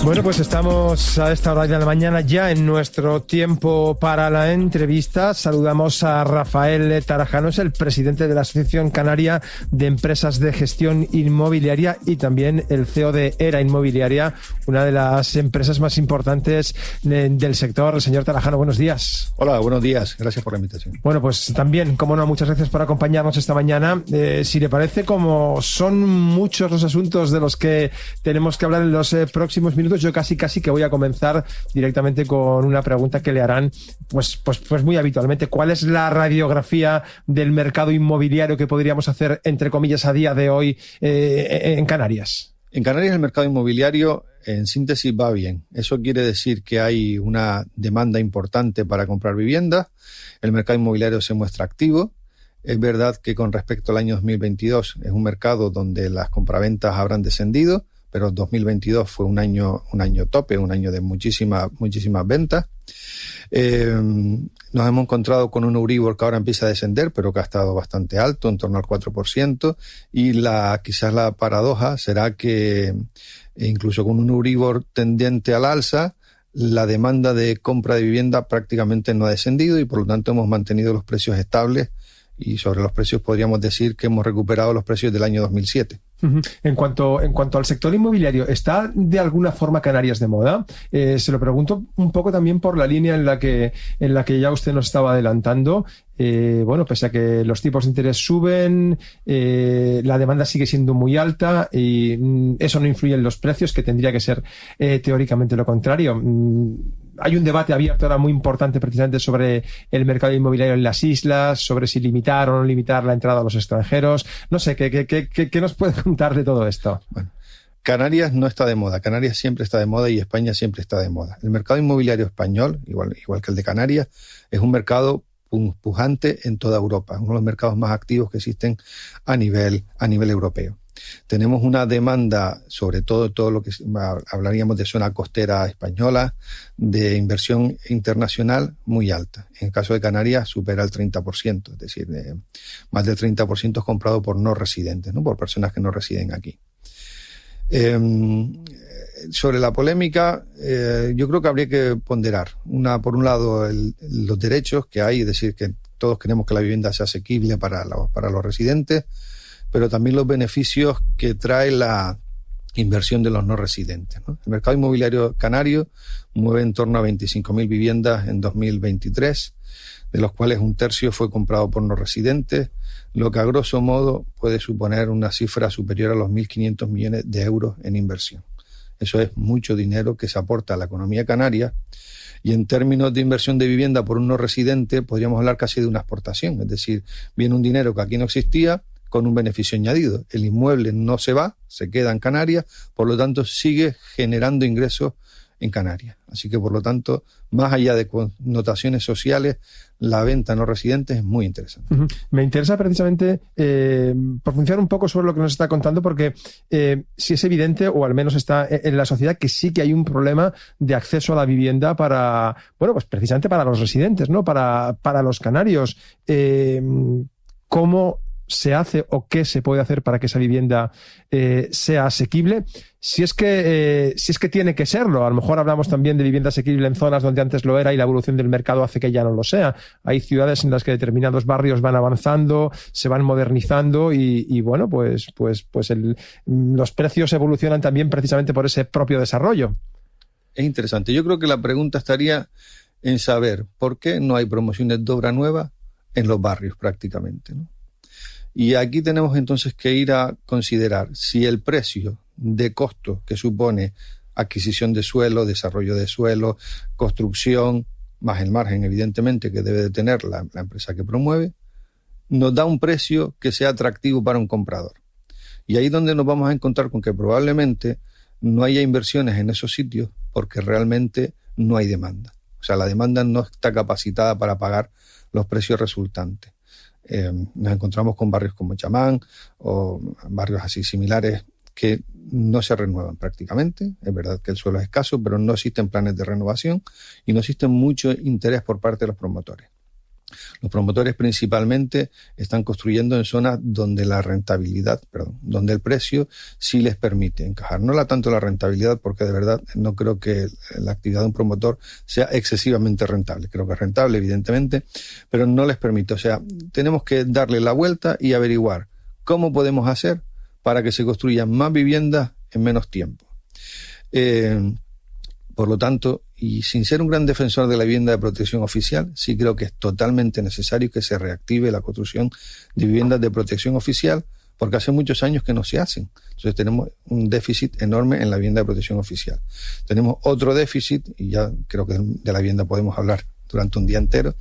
Bueno, pues estamos a esta hora de la mañana ya en nuestro tiempo para la entrevista. Saludamos a Rafael Tarajano, es el presidente de la Asociación Canaria de Empresas de Gestión Inmobiliaria y también el CEO de Era Inmobiliaria, una de las empresas más importantes del sector. Señor Tarajano, buenos días. Hola, buenos días. Gracias por la invitación. Bueno, pues también, como no, muchas gracias por acompañarnos esta mañana. Si le parece, como son muchos los asuntos de los que tenemos que hablar en los próximos minutos, yo casi que voy a comenzar directamente con una pregunta que le harán pues muy habitualmente. ¿Cuál es la radiografía del mercado inmobiliario que podríamos hacer, entre comillas, a día de hoy en Canarias? En Canarias el mercado inmobiliario, en síntesis, va bien. Eso quiere decir que hay una demanda importante para comprar viviendas. El mercado inmobiliario se muestra activo. Es verdad que con respecto al año 2022 es un mercado donde las compraventas habrán descendido, pero 2022 fue un año tope, un año de muchísimas ventas. Nos hemos encontrado con un Euribor que ahora empieza a descender, pero que ha estado bastante alto, en torno al 4%, y quizás la paradoja será que incluso con un Euribor tendiente al alza, la demanda de compra de vivienda prácticamente no ha descendido y por lo tanto hemos mantenido los precios estables, y sobre los precios podríamos decir que hemos recuperado los precios del año 2007. En cuanto al sector inmobiliario, ¿está de alguna forma Canarias de moda? Se lo pregunto un poco también por la línea en la que ya usted nos estaba adelantando. Pese a que los tipos de interés suben, la demanda sigue siendo muy alta y eso no influye en los precios, que tendría que ser teóricamente lo contrario. Hay un debate abierto ahora muy importante precisamente sobre el mercado inmobiliario en las islas, sobre si limitar o no limitar la entrada a los extranjeros. No sé, ¿qué nos puede contar de todo esto? Bueno, Canarias no está de moda. Canarias siempre está de moda y España siempre está de moda. El mercado inmobiliario español, igual que el de Canarias, es un mercado pujante en toda Europa. Es uno de los mercados más activos que existen a nivel europeo. Tenemos una demanda, sobre todo lo que hablaríamos de zona costera española, de inversión internacional muy alta. En el caso de Canarias supera el 30%, es decir, más del 30% es comprado por no residentes, ¿no? Por personas que no residen aquí. Sobre la polémica, yo creo que habría que ponderar. Por un lado, los derechos que hay, es decir, que todos queremos que la vivienda sea asequible para los residentes, pero también los beneficios que trae la inversión de los no residentes, ¿no? El mercado inmobiliario canario mueve en torno a 25.000 viviendas en 2023, de los cuales un tercio fue comprado por no residentes, lo que a grosso modo puede suponer una cifra superior a los 1.500 millones de euros en inversión. Eso es mucho dinero que se aporta a la economía canaria, y en términos de inversión de vivienda por un no residente podríamos hablar casi de una exportación, es decir, viene un dinero que aquí no existía con un beneficio añadido. El inmueble no se va, se queda en Canarias, por lo tanto sigue generando ingresos en Canarias. Así que por lo tanto, más allá de connotaciones sociales, la venta no residente es muy interesante. Me interesa precisamente profundizar un poco sobre lo que nos está contando, porque sí es evidente, o al menos está en la sociedad, que sí que hay un problema de acceso a la vivienda precisamente para los residentes, ¿no? Para los canarios. ¿Cómo se hace o qué se puede hacer para que esa vivienda sea asequible? Si es que tiene que serlo. A lo mejor hablamos también de vivienda asequible en zonas donde antes lo era y la evolución del mercado hace que ya no lo sea. Hay ciudades en las que determinados barrios van avanzando, se van modernizando y los precios evolucionan también precisamente por ese propio desarrollo. Es interesante. Yo creo que la pregunta estaría en saber por qué no hay promociones de obra nueva en los barrios prácticamente, ¿no? Y aquí tenemos entonces que ir a considerar si el precio de costo que supone adquisición de suelo, desarrollo de suelo, construcción, más el margen evidentemente que debe de tener la empresa que promueve, nos da un precio que sea atractivo para un comprador. Y ahí es donde nos vamos a encontrar con que probablemente no haya inversiones en esos sitios porque realmente no hay demanda. O sea, la demanda no está capacitada para pagar los precios resultantes. Nos encontramos con barrios como Chamán o barrios así similares que no se renuevan prácticamente. Es verdad que el suelo es escaso, pero no existen planes de renovación y no existe mucho interés por parte de los promotores. Los promotores principalmente están construyendo en zonas donde donde el precio sí les permite encajar. No tanto la rentabilidad, porque de verdad no creo que la actividad de un promotor sea excesivamente rentable. Creo que es rentable, evidentemente, pero no les permite. O sea, tenemos que darle la vuelta y averiguar cómo podemos hacer para que se construyan más viviendas en menos tiempo. Por lo tanto, y sin ser un gran defensor de la vivienda de protección oficial, sí creo que es totalmente necesario que se reactive la construcción de viviendas de protección oficial, porque hace muchos años que no se hacen. Entonces tenemos un déficit enorme en la vivienda de protección oficial. Tenemos otro déficit, y ya creo que de la vivienda podemos hablar durante un día entero,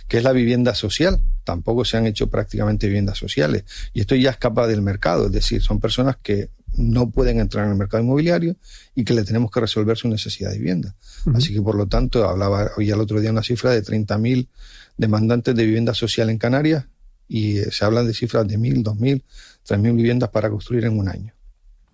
que es la vivienda social. Tampoco se han hecho prácticamente viviendas sociales, y esto ya escapa del mercado, es decir, son personas que no pueden entrar en el mercado inmobiliario y que le tenemos que resolver su necesidad de vivienda. Uh-huh. Así que, por lo tanto, hoy el otro día una cifra de 30.000 demandantes de vivienda social en Canarias, y se hablan de cifras de 1.000, 2.000, 3.000 viviendas para construir en un año.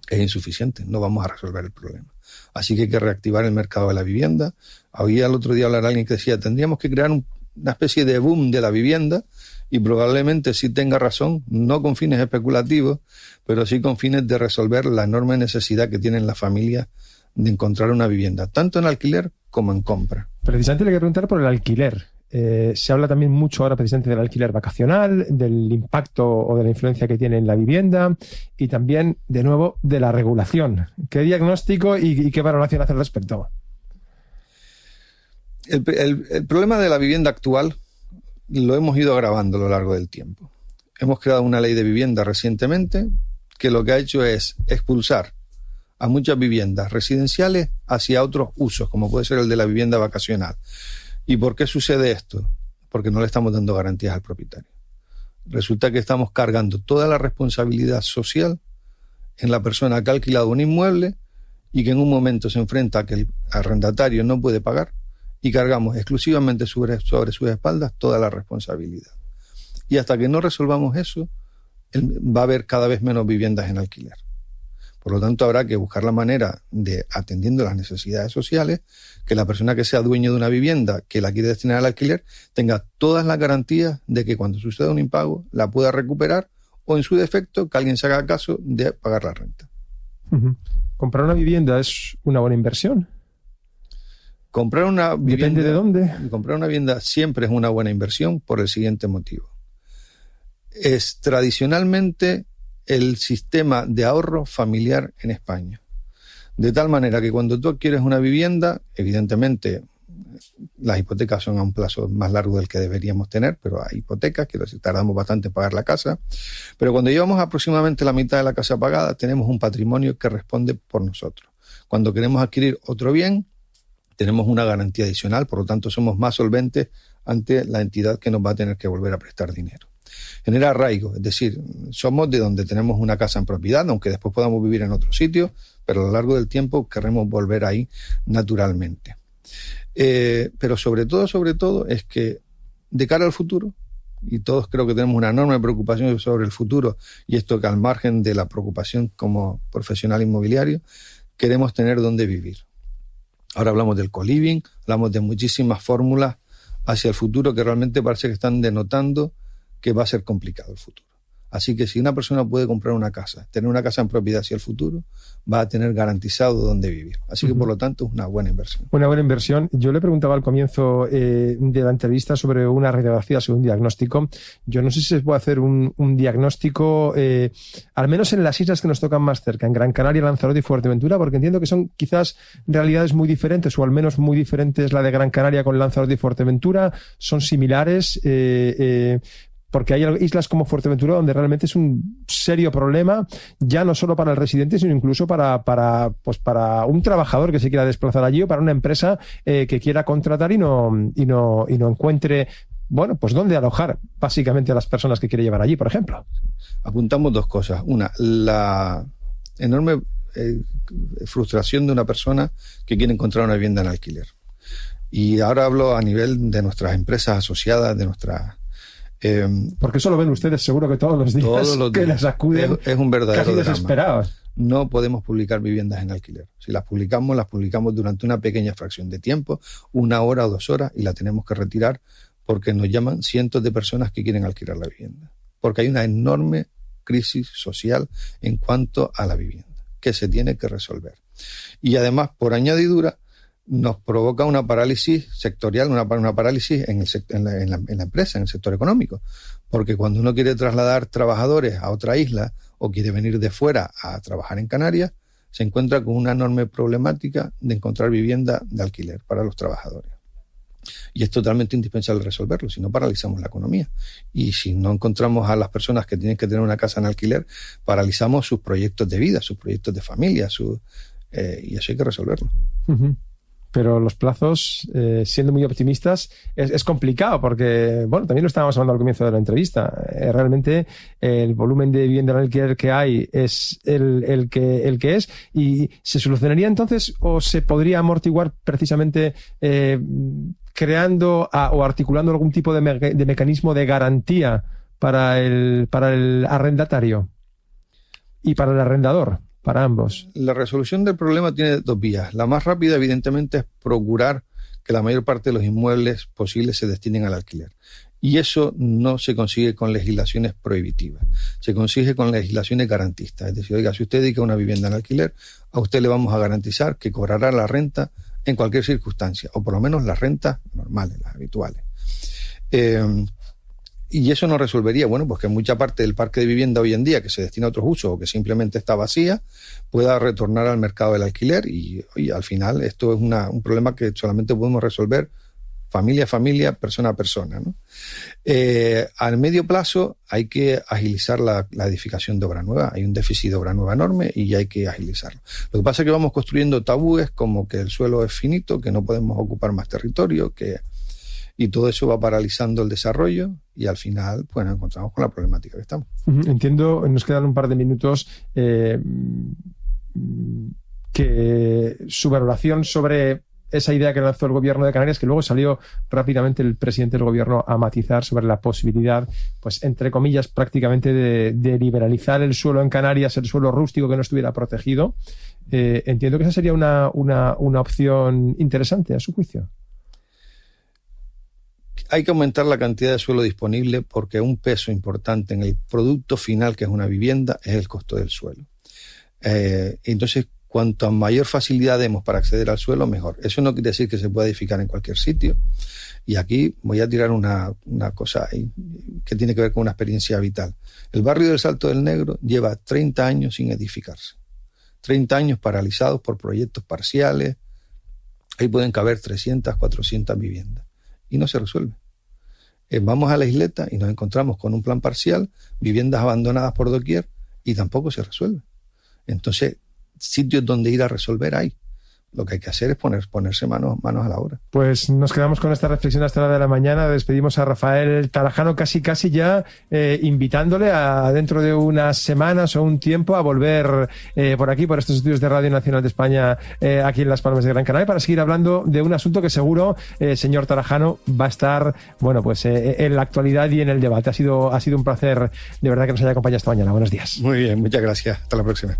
Es insuficiente, no vamos a resolver el problema. Así que hay que reactivar el mercado de la vivienda. Oí el otro día hablar a alguien que decía, tendríamos que crear una especie de boom de la vivienda, y probablemente sí tenga razón, no con fines especulativos, pero sí con fines de resolver la enorme necesidad que tienen las familias de encontrar una vivienda, tanto en alquiler como en compra. Precisamente le quiero preguntar por el alquiler. Se habla también mucho ahora precisamente del alquiler vacacional, del impacto o de la influencia que tiene en la vivienda, y también, de nuevo, de la regulación. ¿Qué diagnóstico y qué valoración hace al respecto? El problema de la vivienda actual lo hemos ido agravando a lo largo del tiempo. Hemos creado una ley de vivienda recientemente que lo que ha hecho es expulsar a muchas viviendas residenciales hacia otros usos, como puede ser el de la vivienda vacacional. ¿Y por qué sucede esto? Porque no le estamos dando garantías al propietario. Resulta que estamos cargando toda la responsabilidad social en la persona que ha alquilado un inmueble y que en un momento se enfrenta a que el arrendatario no puede pagar, y cargamos exclusivamente sobre sus espaldas toda la responsabilidad. Y hasta que no resolvamos eso, va a haber cada vez menos viviendas en alquiler. Por lo tanto, habrá que buscar la manera de, atendiendo las necesidades sociales, que la persona que sea dueño de una vivienda que la quiere destinar al alquiler tenga todas las garantías de que cuando suceda un impago la pueda recuperar, o en su defecto que alguien se haga caso de pagar la renta. Uh-huh. ¿Comprar una vivienda es una buena inversión? Comprar una vivienda, ¿depende de dónde? Comprar una vivienda siempre es una buena inversión por el siguiente motivo. Es tradicionalmente el sistema de ahorro familiar en España. De tal manera que cuando tú adquieres una vivienda, evidentemente las hipotecas son a un plazo más largo del que deberíamos tener, pero hay hipotecas, quiero decir, tardamos bastante en pagar la casa, pero cuando llevamos aproximadamente la mitad de la casa pagada, tenemos un patrimonio que responde por nosotros. Cuando queremos adquirir otro bien, tenemos una garantía adicional, por lo tanto somos más solventes ante la entidad que nos va a tener que volver a prestar dinero. Genera arraigo, es decir, somos de donde tenemos una casa en propiedad, aunque después podamos vivir en otro sitio, pero a lo largo del tiempo queremos volver ahí naturalmente. Pero sobre todo es que de cara al futuro, y todos creo que tenemos una enorme preocupación sobre el futuro, y esto que al margen de la preocupación como profesional inmobiliario, queremos tener dónde vivir. Ahora hablamos del co-living, hablamos de muchísimas fórmulas hacia el futuro que realmente parece que están denotando que va a ser complicado el futuro. Así que si una persona puede comprar una casa, tener una casa en propiedad hacia el futuro, va a tener garantizado dónde vivir. Así que, por lo tanto, es una buena inversión. Una buena inversión. Yo le preguntaba al comienzo de la entrevista sobre una radiografía, sobre un diagnóstico. Yo no sé si se puede hacer un diagnóstico, al menos en las islas que nos tocan más cerca, en Gran Canaria, Lanzarote y Fuerteventura, porque entiendo que son quizás realidades muy diferentes, o al menos muy diferentes la de Gran Canaria con Lanzarote y Fuerteventura. Son similares, porque hay islas como Fuerteventura donde realmente es un serio problema, ya no solo para el residente, sino incluso para un trabajador que se quiera desplazar allí, o para una empresa que quiera contratar y no encuentre, bueno, pues dónde alojar básicamente a las personas que quiere llevar allí, por ejemplo. Apuntamos dos cosas. Una, la enorme frustración de una persona que quiere encontrar una vivienda en alquiler. Y ahora hablo a nivel de nuestras empresas asociadas, de nuestras... porque eso lo ven ustedes seguro que todos los días que les acuden, es un verdadero casi drama. Desesperados. No podemos publicar viviendas en alquiler. Si las publicamos durante una pequeña fracción de tiempo, 1 hora o 2 horas, y la tenemos que retirar porque nos llaman cientos de personas que quieren alquilar la vivienda. Porque hay una enorme crisis social en cuanto a la vivienda, que se tiene que resolver. Y además, por añadidura, nos provoca una parálisis sectorial, una parálisis en la empresa, en el sector económico. Porque cuando uno quiere trasladar trabajadores a otra isla o quiere venir de fuera a trabajar en Canarias, se encuentra con una enorme problemática de encontrar vivienda de alquiler para los trabajadores. Y es totalmente indispensable resolverlo, si no paralizamos la economía. Y si no encontramos a las personas que tienen que tener una casa en alquiler, paralizamos sus proyectos de vida, sus proyectos de familia, y eso hay que resolverlo. Uh-huh. Pero los plazos, siendo muy optimistas, es complicado porque, bueno, también lo estábamos hablando al comienzo de la entrevista. Realmente el volumen de vivienda en alquiler que hay es el que es, y ¿se solucionaría entonces o se podría amortiguar precisamente creando o articulando algún tipo de mecanismo de garantía para el arrendatario y para el arrendador? Para ambos. La resolución del problema tiene dos vías. La más rápida, evidentemente, es procurar que la mayor parte de los inmuebles posibles se destinen al alquiler. Y eso no se consigue con legislaciones prohibitivas. Se consigue con legislaciones garantistas. Es decir, oiga, si usted dedica una vivienda en alquiler, a usted le vamos a garantizar que cobrará la renta en cualquier circunstancia, o por lo menos las rentas normales, las habituales. Y eso no resolvería, bueno, pues que mucha parte del parque de vivienda hoy en día que se destina a otros usos o que simplemente está vacía pueda retornar al mercado del alquiler y al final esto es un problema que solamente podemos resolver familia a familia, persona a persona, ¿no? Al medio plazo hay que agilizar la edificación de obra nueva. Hay un déficit de obra nueva enorme y hay que agilizarlo. Lo que pasa es que vamos construyendo tabúes como que el suelo es finito, que no podemos ocupar más territorio, y todo eso va paralizando el desarrollo y al final pues nos encontramos con la problemática que estamos. Entiendo, nos quedan un par de minutos, que su valoración sobre esa idea que lanzó el gobierno de Canarias, que luego salió rápidamente el presidente del gobierno a matizar sobre la posibilidad, pues entre comillas, prácticamente de liberalizar el suelo en Canarias, el suelo rústico que no estuviera protegido. Entiendo que esa sería una opción interesante a su juicio. Hay que aumentar la cantidad de suelo disponible porque un peso importante en el producto final, que es una vivienda, es el costo del suelo. Entonces, cuanto mayor facilidad demos para acceder al suelo, mejor. Eso no quiere decir que se pueda edificar en cualquier sitio. Y aquí voy a tirar una cosa que tiene que ver con una experiencia vital. El barrio del Salto del Negro lleva 30 años sin edificarse. 30 años paralizados por proyectos parciales. Ahí pueden caber 300, 400 viviendas. Y no se resuelve. Vamos a la isleta y nos encontramos con un plan parcial, viviendas abandonadas por doquier, y tampoco se resuelve. Entonces, sitios donde ir a resolver hay. Lo que hay que hacer es ponerse manos a la obra. Pues nos quedamos con esta reflexión hasta la hora de la mañana. Despedimos a Rafael Tarajano casi ya invitándole a dentro de unas semanas o un tiempo a volver por aquí, por estos estudios de Radio Nacional de España, aquí en Las Palmas de Gran Canaria, para seguir hablando de un asunto que seguro, señor Tarajano, va a estar, bueno, pues en la actualidad y en el debate. Ha sido un placer de verdad que nos haya acompañado esta mañana. Buenos días. Muy bien, muchas gracias. Hasta la próxima.